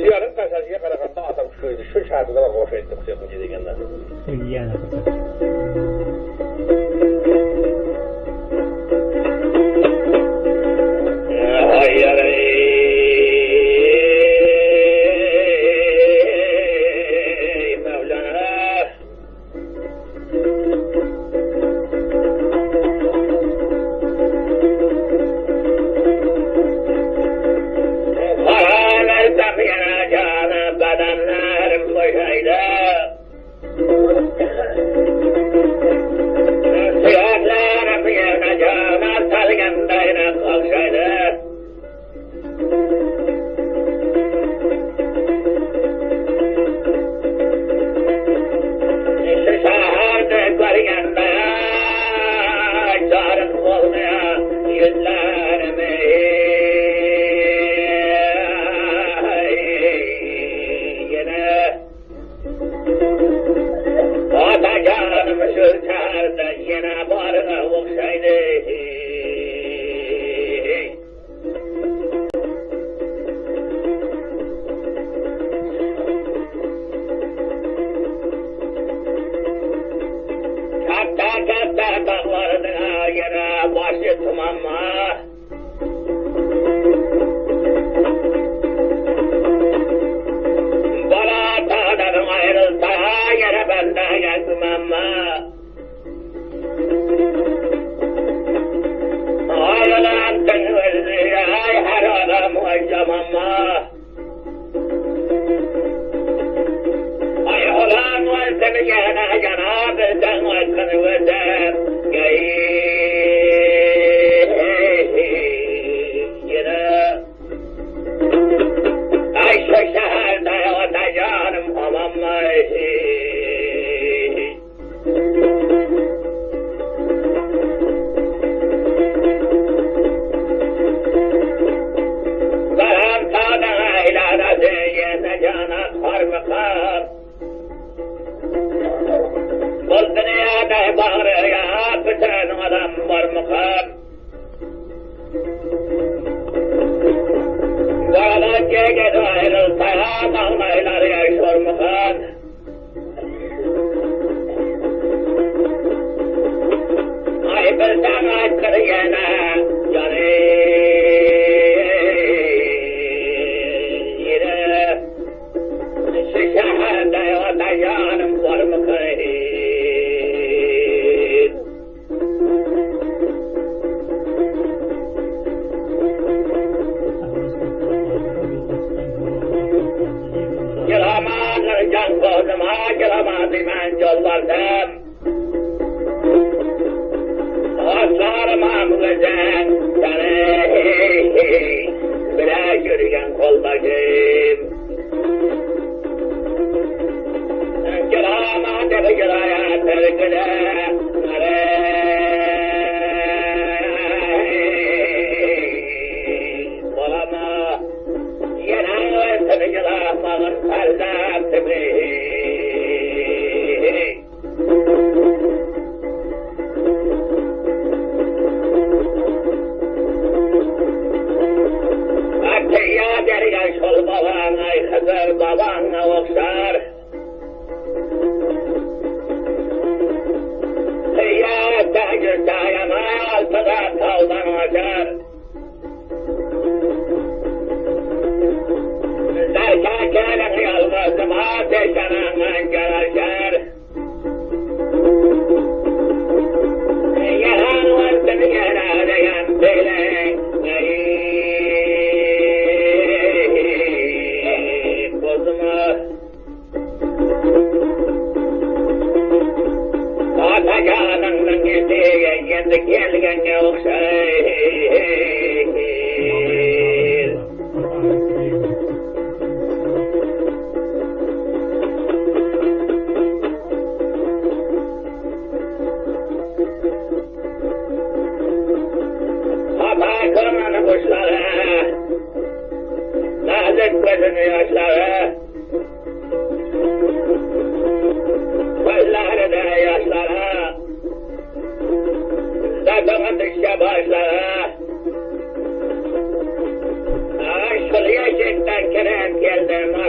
Ziyanın kasasıya karakanda atam şuydu. Şu şartıda bak hoş ettim. Yapınca degenler. Yani. Hayır. Şuraya cidden kerem geldim.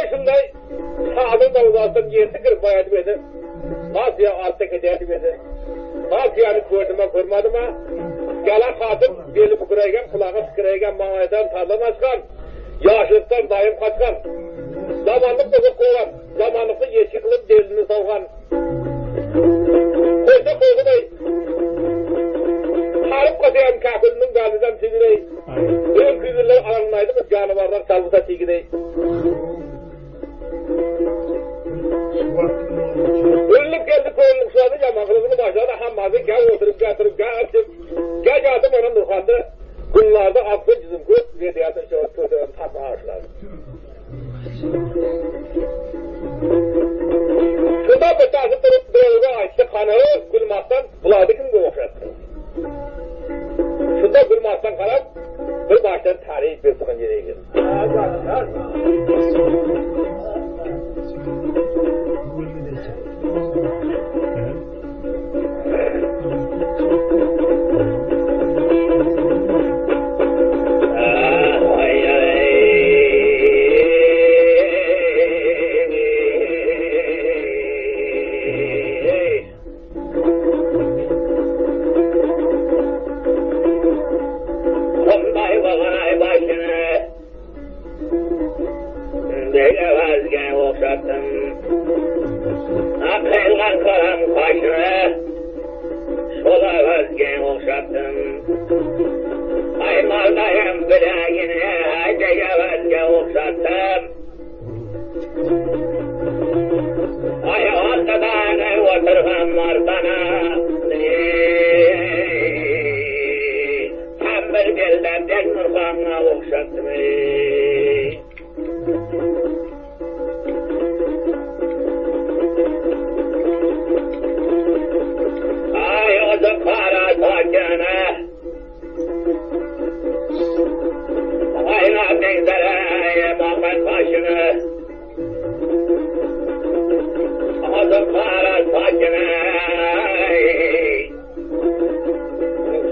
Şunday sağlık davulastın yersi kırıp bayadı beni. Nasıl ya altta giderdi beni. Nasıl yani gördüm ha görmedim ha. Gelen kadın beli bukurayken kulağı sıkırayken mağayadan tarlan açkan. Yaşlıktan daim kaçkan. Zamanlık bozuk kovan. Zamanlıkta yeşil kılıp delini savgan. Koysa koydu bey. Harip kasayan kakılının gaziden tüzüley. Ön küzürler alanlaydı mı canavarlar salvıta tigidey. Önlük geldi koyunluk suadı yamakılığını başladı. Hammazı gel oturup getirip gel açıp. Gel yadım onun nurkandı. Bunlarda aklı cizim kız ve diyatın şahıs kötüren tatlı ağaçlar. Şunda bıçası durup doğruğa açtı kanağı gülmazdan buladı kim boğuşattı. Şunda gülmazdan kalan bir baştan tarih bir sıkın yere girdi. Akılgan kalan kaşını sola vazgeçen okşattım. Aymaldayım bileğini acıya vazgeçen okşattım. Ay ortadan oturganlar bana tembel belden den nurganına okşattım. Kara saçını ayna benzere Muhammed başını adı kara saçını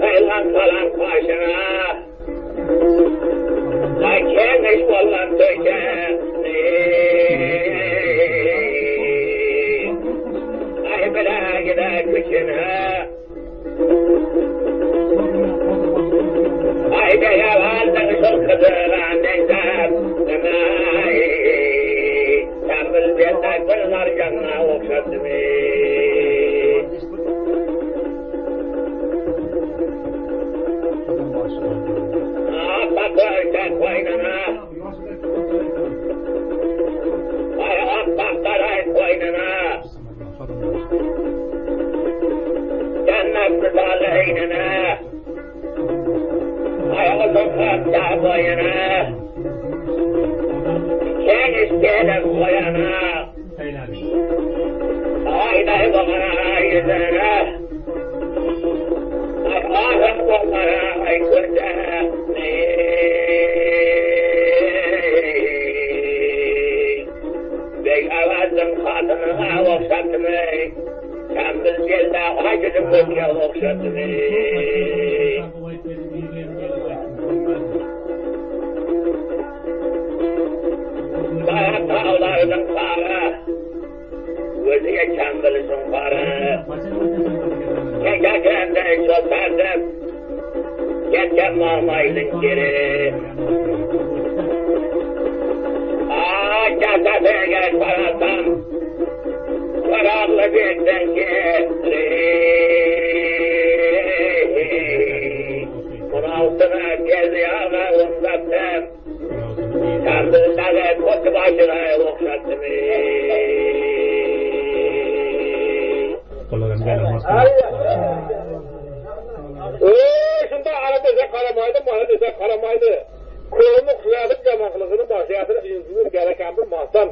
kaylan kalan kaşını kendi vallan tökeni ay bela gider güçünü ay de yalandan çok kızıran denizler tembel benden kırlar canına okşattım. Bakırken koynuna ay bakkaray koynuna cennet güzelliğine ayağı sokakta boyuna sen istedim koyana ayday bakana yüzüne ay ahım kollara ay kırca bey avazım kadınına okşattım. Tembel gelde acıdım kötüye okşattım. Dağ dağlardım kara, gözüye tembelisin kara. Gecekende çöperdim, geçen marmaydın geri. Cesede gel parasam, kararlı bir denge. Altına geldi ağla uzattım. Tembelleri kotu başına okşattım. Şunda ara dese karamaydı, bana dese karamaydı. Kolunu kıyadık camaklığını başlayatır, yüzünür gereken bir mahtan.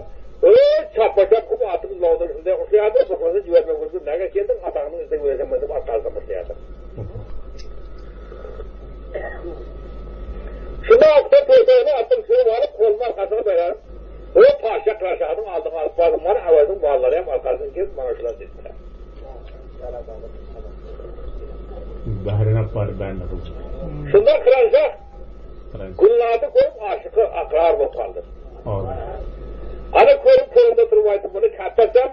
Çapacak kum atımız lağdır. Şunda kıyadık, bakmasın cüvetme kursun. Nerede kendin atağının izde görezemedim, atağını başlayadır. Şunda okta portağını attım, şunu varıp kolun arkasına koyarım. O parça kıraşağının aldım, alıp vardım var, avazın bağları hem arkasını kesip bana şuna dediler. bari ben de bulacağım. Şundan kırancak, Gülnadı koyup aşıkı akrar bulup kaldır. Ana koyup kolunda durmaydı bunu katlasam,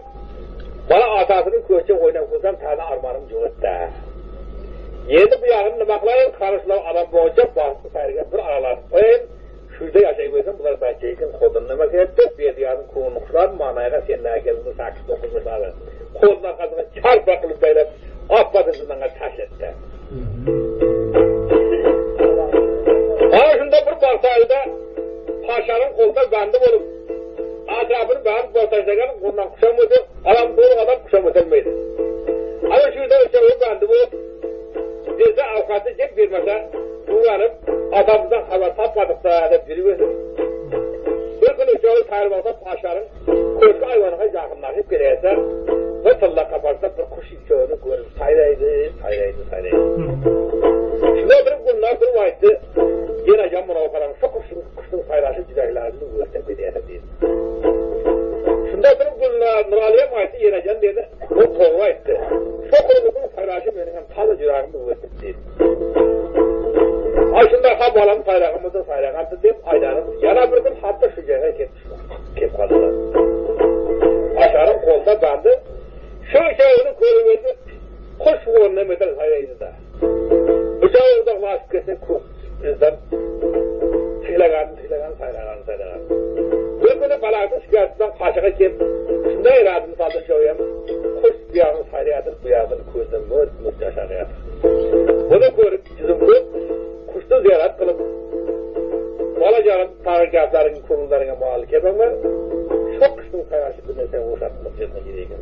bana atasının köçe oynayıp kılsam tane armanım cıvıttı. Yedi bu yağını nımaklayın, karışılan adam boğacak, bastı sayrıgen bir aralar koyun, şurada yaşayıp koysam, bunlar bahçeyken kodunu nımak etti, bir yağının kuğunu kuşlar, manayla senin herkesin saksı dokunmuşlar. Kodun arkasına çarp bakılıp böyle, afpadısından taş etti. Bana şunda bir barsayda, paşanın kolda bandı olup, atrafını ben bortajdagan ondan kuşamıyordu, adam doğru adam kuşamıyordu. Ama şurada öçeği bandı olup, bize avukatı cep vermese, uğranıp, adamızdan haber tapmadıksa da biri versin. Bir gün öçeği kayırmakta paşanın koşku hayvanına yakınlaşıp girerse, ve tırla kaparsa bir kuş içeğini görür, sayraydı. Şurada bir günler bir vakti, yine camına okaran şu kuşun sayraşı güzellerini görsek bir diyete değil. Şunda bir günler Nurali'ye vakti yine can dedi, o toğva etti. Şu kuşun sayraşı benim talı cürağımı görsek değil. Aşında ha balanın sayrağımızı sayrağımızı deyip aydanım. Yana bir gün hatta şu cehre kep kaldılar. Aşağının kolda bandı. Şu şeyini koyuverdi. Kuş vuğununa metal sayraydı da. Uçağı uzaklaşıp kesin kuş. Bizden tıylagan sayrağan. Bir günü balatın şikayetinden kaşığa kep. Şunda iradını saldı şoyam. Kuş bir yağın sayrayadır, bu yağın kuyudan mırt yaşanıyor. Bunu görüp cizim koyup kuştu ziyaret kılıp olacağın tarikatların kurullarına muhalif yapamam. Çok kuşun sayraşı bir mesela uşatmak yerine gidiyor.